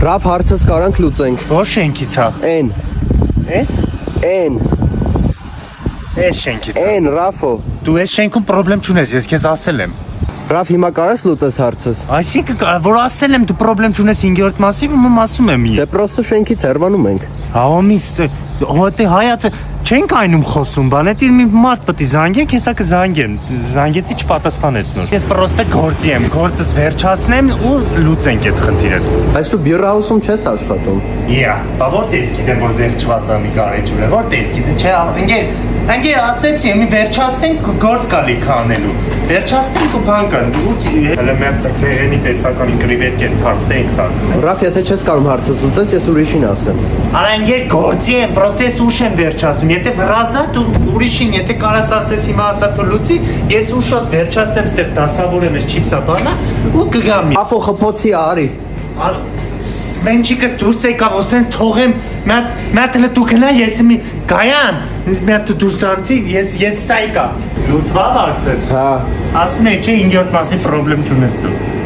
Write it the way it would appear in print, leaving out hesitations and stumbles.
Ռաֆ հարցս կարանք լուծենք։ Որ շենքից է։ Էն։ Էս։ Էն։ Էս շենքից է։ Էն, Ռաֆո։ Դու այս շենքում խնդրեմ չունես, ես քեզ ասել եմ։ Ռաֆ հիմա կարաս լուծես հարցս։ Այսինքն որ ասել եմ դու խնդրեմ չունես 5-րդ մասի, ում ասում եմ։ Դե պրոստը շենքից հեռվանում ենք։ Համից հոտե հայատը չենք այնում խոսում, բան է դիր մի մարդ պետք է զանգենք, հեսա կզանգեմ։ Զանգեցի չպատասխանեց նոր։ Ես պրոստը գործի եմ, գործս վերջացնեմ ու լուծենք այդ խնդիրը։ Այս դու բիրահուսում չես աշխատում։ Իա, բա որտես գիտեմ որ զերծված ամի կարեջուր է, որտես գիտեմ, չէ, ընկեր ասեցի, մի վերջացնենք գործ գալիք անելու։ Վերջացնենք ու բան կան։ Հələ մեր ցկներենի տեսականի կրիվետք են թարմստենք սակում։ Ռաֆ, եթե չես կարող հարցս լուծես, ես ուրիշին ասեմ։ Արա ընկեր գործի եմ, պրոստը ես ուշ եմ վերջացնում։ Եթե վրազա դու ուրիշին, եթե կարաս ասես հիմա ասա դու լուծի, ես ուշոտ վերջացնեմ, ստեղ դասավորեմ ես չիպսա բանա ու կգամ։ Ռաֆո խփոցի արի։ Մենչիկս դուրս եկավ, ոսենց թողեմ, մատ հլը դու գնա, ես մի գայան, մատ դուրս անցի, ես սա եկա, լուծվավ արցը։ Հա։ Ասում է, չէ 5-րդ մասի պրոբլեմ չունես դու։